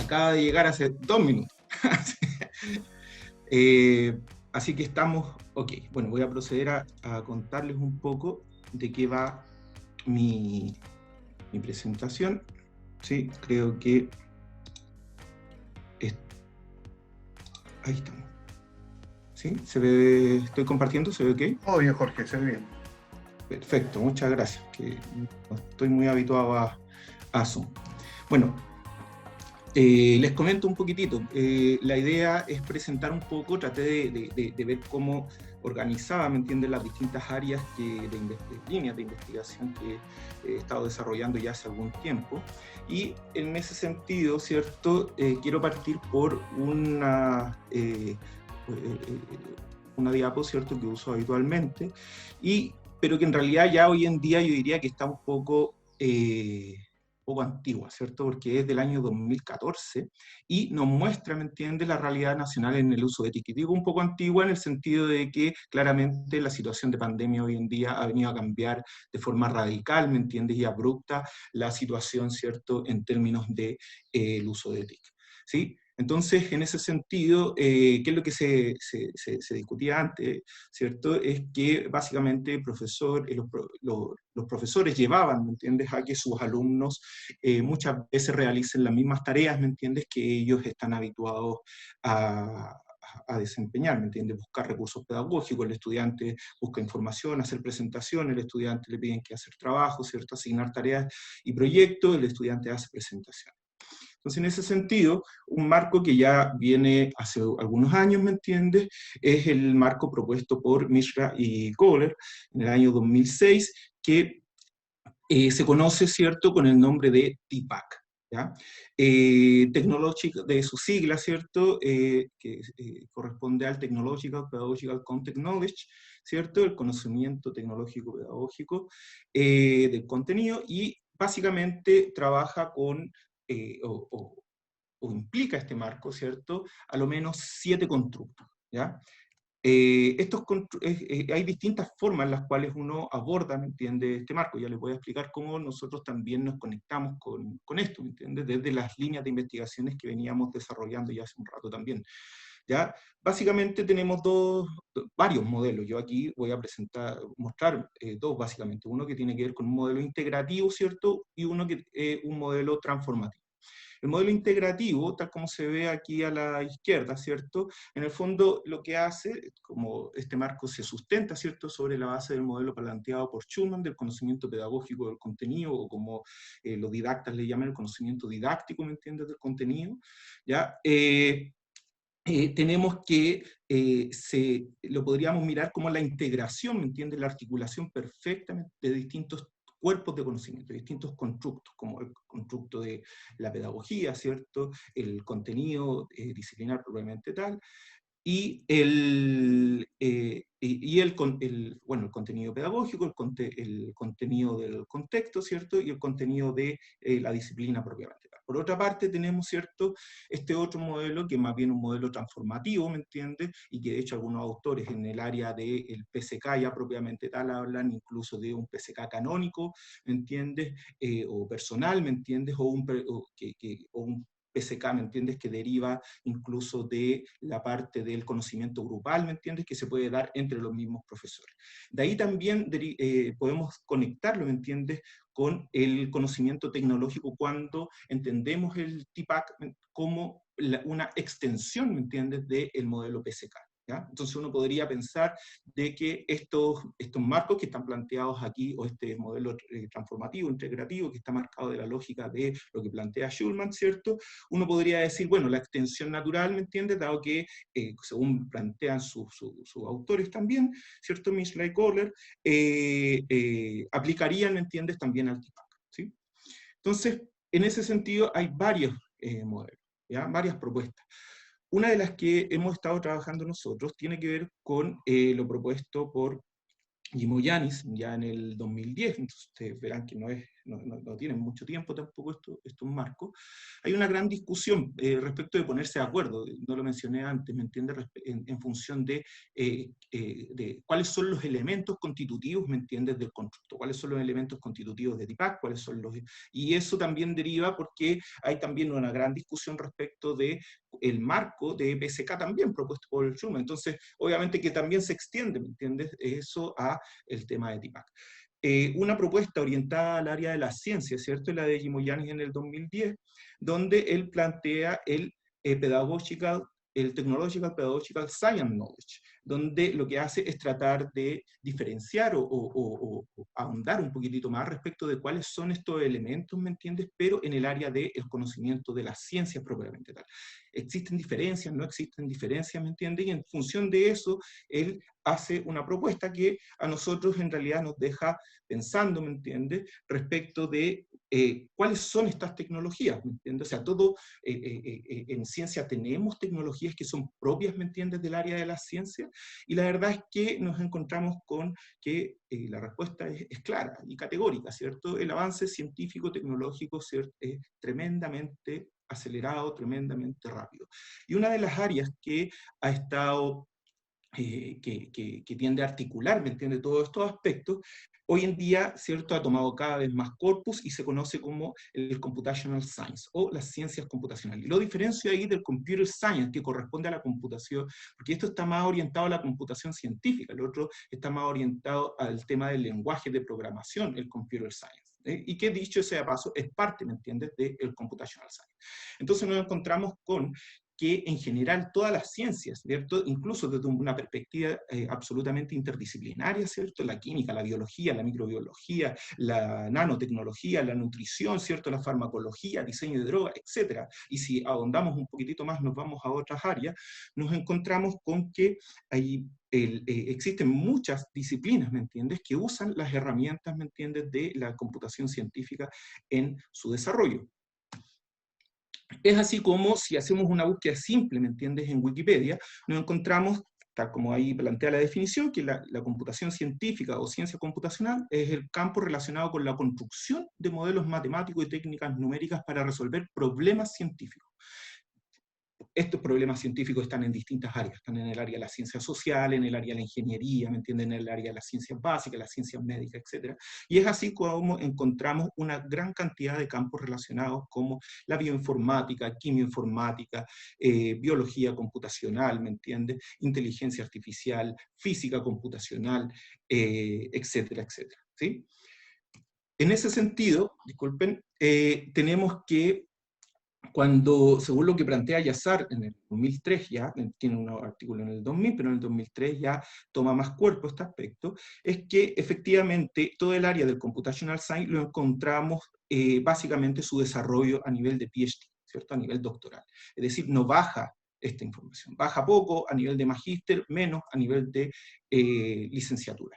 acaba de llegar hace 2 minutos. Eh, Así que estamos, ok. Bueno, voy a proceder a contarles un poco de qué va mi presentación. Sí, creo que ahí estamos. ¿Sí? ¿Se ve? ¿Estoy compartiendo? ¿Se ve ok? Todo bien, Jorge, se ve bien. Perfecto, muchas gracias. Que no estoy muy habituado a Zoom. Bueno, les comento un poquitito. La idea es presentar un poco, traté de ver cómo organizaba, ¿me entienden?, las distintas áreas líneas de investigación que he estado desarrollando ya hace algún tiempo. Y en ese sentido, ¿cierto? Quiero partir por una diapo, ¿cierto?, que uso habitualmente, pero que en realidad ya hoy en día yo diría que está un poco antigua, ¿cierto? Porque es del año 2014 y nos muestra, ¿me entiendes?, la realidad nacional en el uso de TIC. Y digo un poco antigua en el sentido de que claramente la situación de pandemia hoy en día ha venido a cambiar de forma radical, ¿me entiendes?, y abrupta la situación, ¿cierto?, en términos de el uso de TIC, ¿sí? Entonces, en ese sentido, ¿qué es lo que se discutía antes, ¿cierto? Es que básicamente los profesores llevaban, ¿me entiendes?, a que sus alumnos muchas veces realicen las mismas tareas, ¿me entiendes?, que ellos están habituados a desempeñar, ¿me entiendes? Buscar recursos pedagógicos, el estudiante busca información, hacer presentaciones, el estudiante le piden que hacer trabajo, ¿cierto?, asignar tareas y proyectos, el estudiante hace presentaciones. Entonces, en ese sentido, un marco que ya viene hace algunos años, ¿me entiendes?, es el marco propuesto por Mishra y Kohler en el año 2006, que se conoce, ¿cierto?, con el nombre de TPACK, ¿ya? De su sigla, ¿cierto?, que corresponde al Technological Pedagogical Content Knowledge, ¿cierto?, el conocimiento tecnológico pedagógico del contenido, y básicamente trabaja con, o implica este marco, ¿cierto?, a lo menos 7 constructos, ¿ya? Hay distintas formas en las cuales uno aborda, ¿me entiende?, este marco. Ya les voy a explicar cómo nosotros también nos conectamos con esto, ¿me entiende?, desde las líneas de investigaciones que veníamos desarrollando ya hace un rato también, ¿ya? Básicamente tenemos varios modelos. Yo aquí voy a mostrar dos básicamente. Uno que tiene que ver con un modelo integrativo, ¿cierto?, y uno que un modelo transformativo. El modelo integrativo, tal como se ve aquí a la izquierda, ¿cierto?, en el fondo lo que hace, como este marco se sustenta, ¿cierto?, sobre la base del modelo planteado por Schulman, del conocimiento pedagógico del contenido, o como los didactas le llaman, el conocimiento didáctico, ¿me entiendes?, del contenido, ¿ya? Tenemos que lo podríamos mirar como la integración, ¿me entiendes?, la articulación perfecta de distintos cuerpos de conocimiento, distintos constructos, como el constructo de la pedagogía, ¿cierto?, el contenido disciplinar propiamente tal, y el contenido pedagógico, el contenido del contexto, ¿cierto?, y el contenido de la disciplina propiamente tal. Por otra parte tenemos, ¿cierto?, este otro modelo, que es más bien un modelo transformativo, ¿me entiendes?, y que de hecho algunos autores en el área del PSK ya propiamente tal hablan incluso de un PSK canónico, ¿me entiendes?, o personal, ¿me entiendes?, o un PSK, ¿me entiendes?, que deriva incluso de la parte del conocimiento grupal, ¿me entiendes?, que se puede dar entre los mismos profesores. De ahí también podemos conectarlo, ¿me entiendes?, con el conocimiento tecnológico cuando entendemos el TPACK como una extensión, ¿me entiendes?, del modelo PSK, ¿ya? Entonces uno podría pensar de que estos marcos que están planteados aquí, o este modelo transformativo, integrativo, que está marcado de la lógica de lo que plantea Schulman, ¿cierto?, uno podría decir, bueno, la extensión natural, ¿me entiendes?, dado que, según plantean sus autores también, ¿cierto?, Mishra y Kohler, aplicarían, ¿me entiendes?, también al TPACK, ¿sí? Entonces, en ese sentido, hay varios modelos, ¿ya?, varias propuestas. Una de las que hemos estado trabajando nosotros tiene que ver con lo propuesto por Gimoyanis, ya en el 2010, entonces ustedes verán que no tienen mucho tiempo tampoco estos marcos. Hay una gran discusión respecto de ponerse de acuerdo, no lo mencioné antes, ¿me entiende? En función de cuáles son los elementos constitutivos, ¿me entiendes?, del constructo, cuáles son los elementos constitutivos de DIPAC, cuáles son los... Y eso también deriva porque hay también una gran discusión respecto de el marco de PSK también propuesto por el Schumann. Entonces, obviamente que también se extiende, ¿me entiendes?, eso a el tema de TIPAC. Una propuesta orientada al área de las ciencias, ¿cierto?, la de Gimoyanis en el 2010, donde él plantea el Technological Pedagogical Science Knowledge, donde lo que hace es tratar de diferenciar o ahondar un poquitito más respecto de cuáles son estos elementos, ¿me entiendes?, pero en el área del conocimiento de las ciencias propiamente tal. ¿Existen diferencias? ¿No existen diferencias? ¿Me entiendes? Y en función de eso, él hace una propuesta que a nosotros en realidad nos deja pensando, ¿me entiendes?, respecto de cuáles son estas tecnologías, ¿me entiendes? O sea, en ciencia tenemos tecnologías que son propias, ¿me entiendes?, del área de las ciencias, y la verdad es que nos encontramos con que la respuesta es clara y categórica, ¿cierto? El avance científico, tecnológico, ¿cierto?, es tremendamente acelerado, tremendamente rápido. Y una de las áreas que ha estado que tiende a articular, ¿me entiende?, todos estos aspectos, hoy en día, ¿cierto?, ha tomado cada vez más corpus y se conoce como el computational science, o las ciencias computacionales. Y lo diferencio ahí del computer science, que corresponde a la computación, porque esto está más orientado a la computación científica, el otro está más orientado al tema del lenguaje de programación, el computer science. Y que dicho sea paso, es parte, ¿me entiendes?, del computational science. Entonces nos encontramos con que en general todas las ciencias, ¿cierto?, incluso desde una perspectiva absolutamente interdisciplinaria, ¿cierto?, la química, la biología, la microbiología, la nanotecnología, la nutrición, ¿cierto?, la farmacología, diseño de drogas, etc. Y si ahondamos un poquitito más, nos vamos a otras áreas, nos encontramos con que existen muchas disciplinas, ¿me entiendes?, que usan las herramientas, ¿me entiendes?, de la computación científica en su desarrollo. Es así como si hacemos una búsqueda simple, ¿me entiendes?, en Wikipedia, nos encontramos, tal como ahí plantea la definición, que la computación científica o ciencia computacional es el campo relacionado con la construcción de modelos matemáticos y técnicas numéricas para resolver problemas científicos. Estos problemas científicos están en distintas áreas, están en el área de la ciencia social, en el área de la ingeniería, ¿me entienden?, en el área de las ciencias básicas, las ciencias médicas, etc. Y es así como encontramos una gran cantidad de campos relacionados como la bioinformática, quimioinformática, biología computacional, ¿me entiendes?, inteligencia artificial, física computacional, etcétera, etcétera, ¿sí? En ese sentido, disculpen, tenemos que según lo que plantea Yazar en el 2003, ya tiene un artículo en el 2000, pero en el 2003 ya toma más cuerpo este aspecto, es que efectivamente todo el área del computational science lo encontramos básicamente su desarrollo a nivel de PhD, ¿cierto?, a nivel doctoral. Es decir, no baja esta información, baja poco a nivel de magíster, menos a nivel de licenciatura.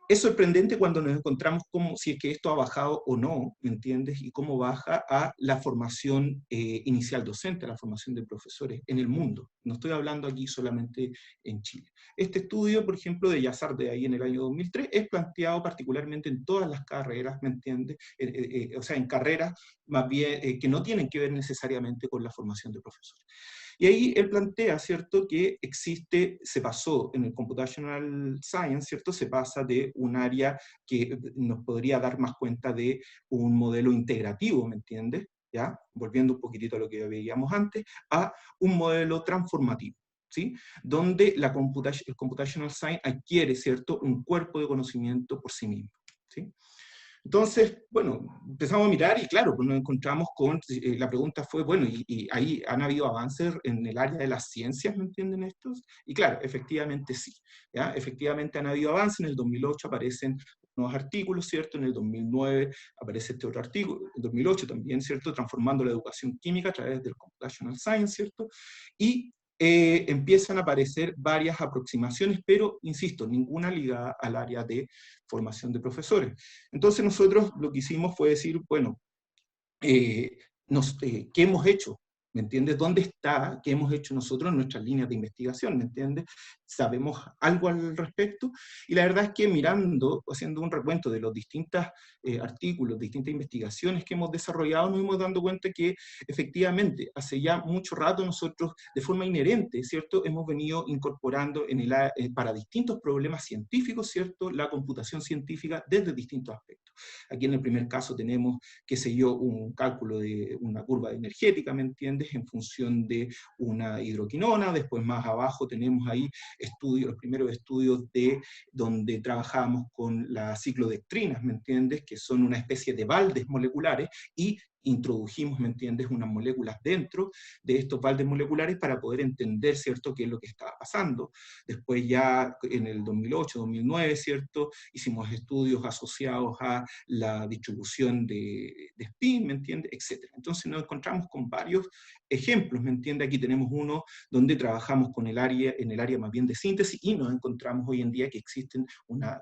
Es sorprendente cuando nos encontramos como si es que esto ha bajado o no, ¿me entiendes? Y cómo baja a la formación inicial docente, a la formación de profesores en el mundo. No estoy hablando aquí solamente en Chile. Este estudio, por ejemplo, de Yazar de ahí en el año 2003, es planteado particularmente en todas las carreras, ¿me entiendes? O sea, en carreras más bien que no tienen que ver necesariamente con la formación de profesores. Y ahí él plantea, ¿cierto?, que se pasó en el computational science, ¿cierto?, se pasa de un área que nos podría dar más cuenta de un modelo integrativo, ¿me entiendes?, ¿ya?, volviendo un poquitito a lo que veíamos antes, a un modelo transformativo, ¿sí?, donde el computational science adquiere, ¿cierto?, un cuerpo de conocimiento por sí mismo, ¿sí? Entonces, bueno, empezamos a mirar y claro, pues nos encontramos con, la pregunta fue, bueno, y ahí han habido avances en el área de las ciencias, ¿me entienden estos? Y claro, efectivamente sí, ¿ya? Efectivamente han habido avances, en el 2008 aparecen nuevos artículos, ¿cierto? En el 2009 aparece este otro artículo, en el 2008 también, ¿cierto? Transformando la educación química a través del computational science, ¿cierto? Y empiezan a aparecer varias aproximaciones, pero, insisto, ninguna ligada al área de formación de profesores. Entonces nosotros lo que hicimos fue decir, bueno, ¿qué hemos hecho ¿me entiendes? ¿Dónde está? ¿Qué hemos hecho nosotros en nuestras líneas de investigación? ¿Me entiendes? ¿Sabemos algo al respecto? Y la verdad es que mirando, haciendo un recuento de los distintos artículos, distintas investigaciones que hemos desarrollado, nos hemos dado cuenta que efectivamente hace ya mucho rato nosotros de forma inherente, ¿cierto? Hemos venido incorporando para distintos problemas científicos, ¿cierto? La computación científica desde distintos aspectos. Aquí en el primer caso tenemos, qué sé yo, un cálculo de una curva energética, ¿me entiendes?, en función de una hidroquinona. Después más abajo tenemos ahí estudios, los primeros estudios de donde trabajamos con las ciclodextrinas, ¿me entiendes?, que son una especie de baldes moleculares, y introdujimos, ¿me entiendes?, unas moléculas dentro de estos baldes moleculares para poder entender, ¿cierto?, qué es lo que estaba pasando. Después ya en el 2008, 2009, ¿cierto?, hicimos estudios asociados a la distribución de spin, ¿me entiendes?, etcétera. Entonces nos encontramos con varios ejemplos, ¿me entiendes? Aquí tenemos uno donde trabajamos con en el área más bien de síntesis, y nos encontramos hoy en día que existen una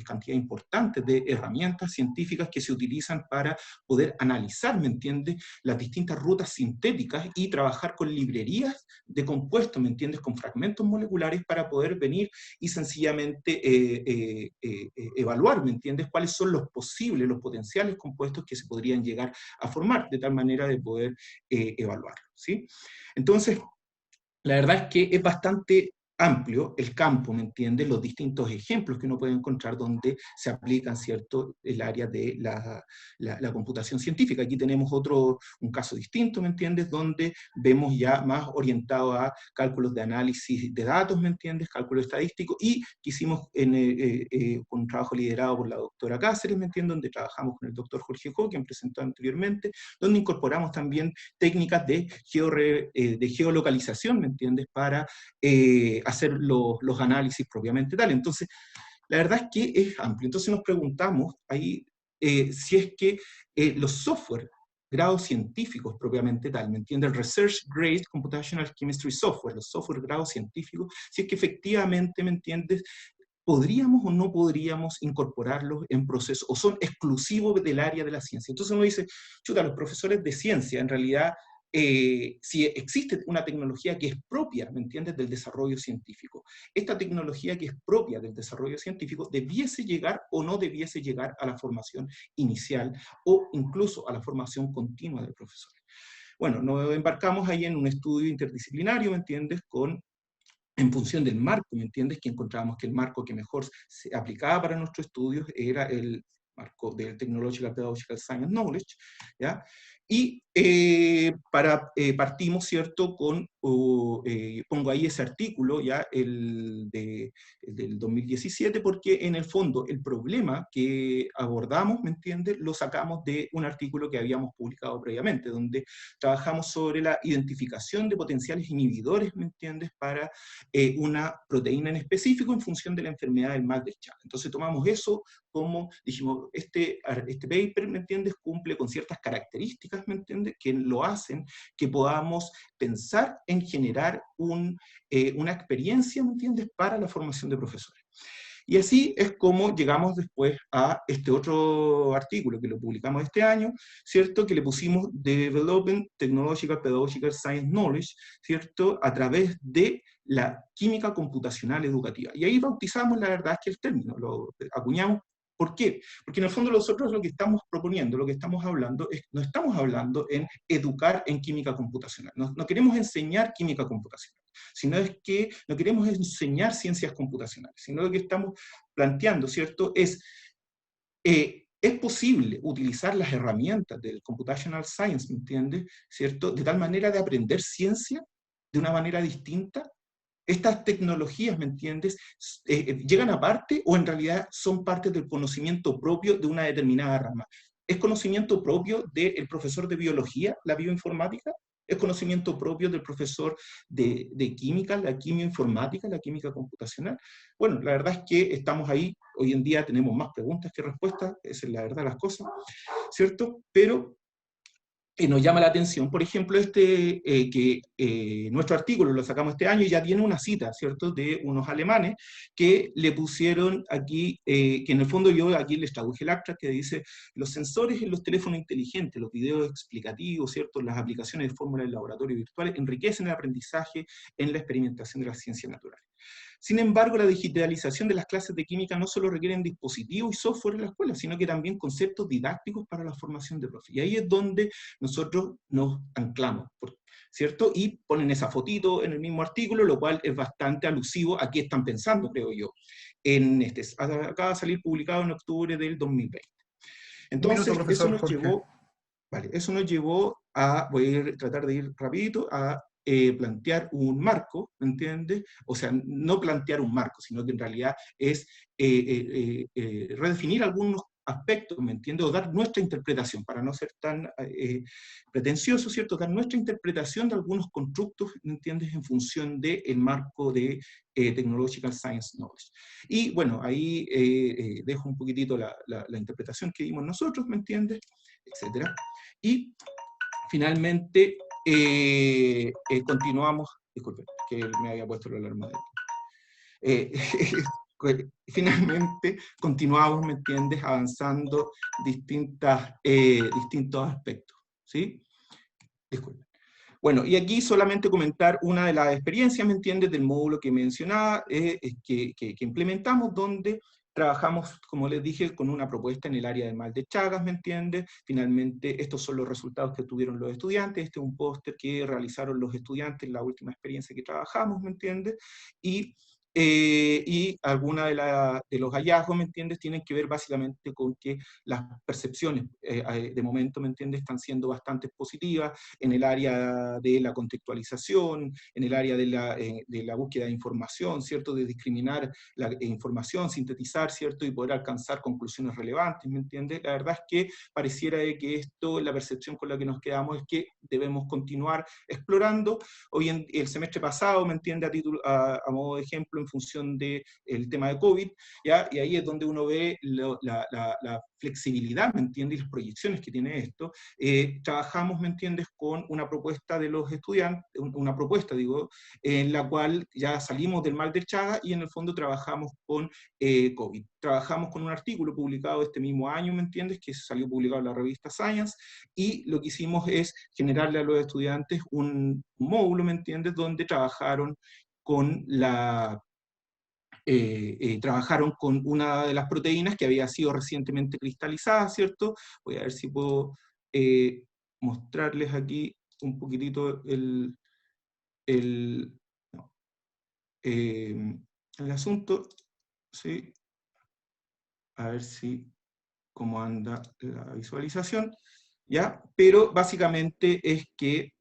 cantidad importante de herramientas científicas que se utilizan para poder analizar, ¿me entiendes?, las distintas rutas sintéticas y trabajar con librerías de compuestos, ¿me entiendes?, con fragmentos moleculares para poder venir y sencillamente evaluar, ¿me entiendes?, cuáles son los posibles, los potenciales compuestos que se podrían llegar a formar, de tal manera de poder evaluarlo, ¿sí? Entonces, la verdad es que es bastante amplio el campo, ¿me entiendes?, los distintos ejemplos que uno puede encontrar donde se aplican, ¿cierto?, el área de la computación científica. Aquí tenemos un caso distinto, ¿me entiendes?, donde vemos ya más orientado a cálculos de análisis de datos, ¿me entiendes?, cálculo estadístico, y que hicimos con un trabajo liderado por la doctora Cáceres, ¿me entiendes?, donde trabajamos con el doctor Jorge Jo, quien presentó anteriormente, donde incorporamos también técnicas de geolocalización, ¿me entiendes?, para hacer los análisis propiamente tal. Entonces, la verdad es que es amplio. Entonces nos preguntamos ahí si es que los software grados científicos propiamente tal, ¿me entiendes? El Research Grade Computational Chemistry Software, los software grados científicos, si es que efectivamente, ¿me entiendes?, ¿podríamos o no podríamos incorporarlos en procesos, o son exclusivos del área de la ciencia? Entonces uno dice, chuta, los profesores de ciencia, en realidad, si existe una tecnología que es propia, ¿me entiendes?, del desarrollo científico, esta tecnología que es propia del desarrollo científico debiese llegar o no debiese llegar a la formación inicial o incluso a la formación continua del profesor. Bueno, nos embarcamos ahí en un estudio interdisciplinario, ¿me entiendes?, en función del marco, ¿me entiendes?, que encontrábamos que el marco que mejor se aplicaba para nuestros estudios era el marco del Technological Pedagogical Science Knowledge, ¿ya? Y partimos, ¿cierto?, pongo ahí ese artículo, ya, del 2017, porque en el fondo el problema que abordamos, ¿me entiendes?, lo sacamos de un artículo que habíamos publicado previamente, donde trabajamos sobre la identificación de potenciales inhibidores, ¿me entiendes?, para una proteína en específico en función de la enfermedad del Magdalena. Entonces tomamos eso como, dijimos, este paper, ¿me entiendes?, cumple con ciertas características, ¿me entiendes?, que lo hacen que podamos pensar en generar una experiencia, ¿me entiendes?, para la formación de profesores. Y así es como llegamos después a este otro artículo que lo publicamos este año, ¿cierto?, que le pusimos Developing Technological Pedagogical Science Knowledge, ¿cierto?, a través de la química computacional educativa. Y ahí bautizamos, la verdad es que el término, lo acuñamos. ¿Por qué? Porque en el fondo nosotros lo que estamos proponiendo, lo que estamos hablando, no estamos hablando en educar en química computacional. No queremos enseñar química computacional, sino es que no queremos enseñar ciencias computacionales, sino lo que estamos planteando, ¿cierto?, es posible utilizar las herramientas del computational science, ¿me entiendes?, ¿cierto?, de tal manera de aprender ciencia de una manera distinta. Estas tecnologías, ¿me entiendes?, llegan aparte o en realidad son parte del conocimiento propio de una determinada rama. ¿Es conocimiento propio del profesor de biología, la bioinformática? ¿Es conocimiento propio del profesor de química, la quimioinformática, la química computacional? Bueno, la verdad es que estamos ahí, hoy en día tenemos más preguntas que respuestas, esa es la verdad de las cosas, ¿cierto? Pero nos llama la atención, por ejemplo, nuestro artículo lo sacamos este año y ya tiene una cita, ¿cierto?, de unos alemanes que le pusieron aquí, que en el fondo yo aquí les traduje el abstract, que dice: los sensores en los teléfonos inteligentes, los videos explicativos, ¿cierto?, las aplicaciones de fórmulas en laboratorio virtuales enriquecen el aprendizaje en la experimentación de las ciencias naturales. Sin embargo, la digitalización de las clases de química no solo requieren dispositivos y software en la escuela, sino que también conceptos didácticos para la formación de profes. Y ahí es donde nosotros nos anclamos, ¿cierto? Y ponen esa fotito en el mismo artículo, lo cual es bastante alusivo a qué están pensando, creo yo. Acaba de salir publicado en octubre del 2020. Entonces, minuto, profesor Jorge. Eso nos llevó a, voy a tratar de ir rapidito, a plantear un marco, ¿me entiendes? O sea, no plantear un marco, sino que en realidad es redefinir algunos aspectos, ¿me entiendes? O dar nuestra interpretación, para no ser tan pretencioso, ¿cierto? Dar nuestra interpretación de algunos constructos, ¿me entiendes?, en función del marco de Technological Science Knowledge. Y bueno, ahí dejo un poquitito la interpretación que dimos nosotros, ¿me entiendes?, etcétera. Y finalmente continuamos, disculpen, que me había puesto la alarma finalmente continuamos, ¿me entiendes?, avanzando distintos aspectos, ¿sí? Disculpen. Bueno, y aquí solamente comentar una de las experiencias, ¿me entiendes?, del módulo que mencionaba, que implementamos, donde trabajamos, como les dije, con una propuesta en el área del mal de Chagas, ¿me entiendes? Finalmente, estos son los resultados que tuvieron los estudiantes. Este es un póster que realizaron los estudiantes en la última experiencia que trabajamos, ¿me entiendes? Y alguna de los hallazgos, ¿me entiendes?, tienen que ver básicamente con que las percepciones, de momento, ¿me entiendes?, están siendo bastante positivas en el área de la contextualización, en el área de la búsqueda de información, ¿cierto?, de discriminar la información, sintetizar, ¿cierto?, y poder alcanzar conclusiones relevantes, ¿me entiendes? La verdad es que pareciera que esto, la percepción con la que nos quedamos es que debemos continuar explorando. El semestre pasado, ¿me entiendes?, a modo de ejemplo, en función del tema de COVID, ¿ya? Y ahí es donde uno ve la flexibilidad, ¿me entiendes?, y las proyecciones que tiene esto. Trabajamos, ¿me entiendes?, con una propuesta de los estudiantes, una propuesta, digo, en la cual ya salimos del mal de Chagas y en el fondo trabajamos con COVID. Trabajamos con un artículo publicado este mismo año, ¿me entiendes?, que salió publicado en la revista Science, y lo que hicimos es generarle a los estudiantes un módulo, ¿me entiendes?, donde trabajaron con trabajaron con una de las proteínas que había sido recientemente cristalizada, ¿cierto? Voy a ver si puedo mostrarles aquí un poquitito el asunto, ¿sí? A ver si cómo anda la visualización, ¿ya? Pero básicamente es que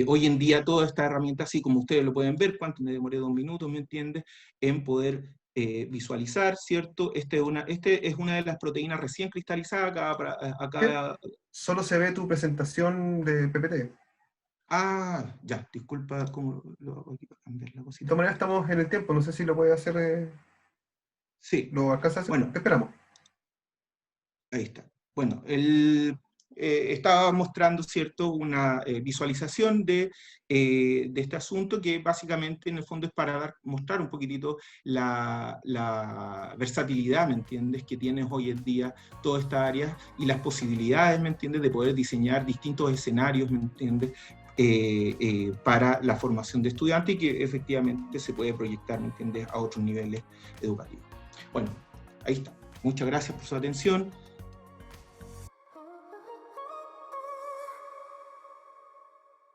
hoy en día toda esta herramienta, así como ustedes lo pueden ver, cuánto me demoré 2 minutos, ¿me entiendes?, en poder visualizar, ¿cierto? Este es una de las proteínas recién cristalizadas acá. Solo se ve tu presentación de PPT. Ah, ya, disculpa, ¿cómo lo hago aquí para cambiar la De cosita? todas maneras estamos en el tiempo, no sé si lo puede hacer. Sí. ¿Lo alcanza a hacer? Bueno, Te esperamos. ahí está. Bueno, estaba mostrando, ¿cierto?, una visualización de este asunto, que básicamente en el fondo es para mostrar un poquitito la versatilidad, ¿me entiendes?, que tienes hoy en día toda esta área y las posibilidades, ¿me entiendes?, de poder diseñar distintos escenarios, ¿me entiendes?, para la formación de estudiantes, y que efectivamente se puede proyectar, ¿me entiendes?, a otros niveles educativos. Bueno, ahí está. Muchas gracias por su atención.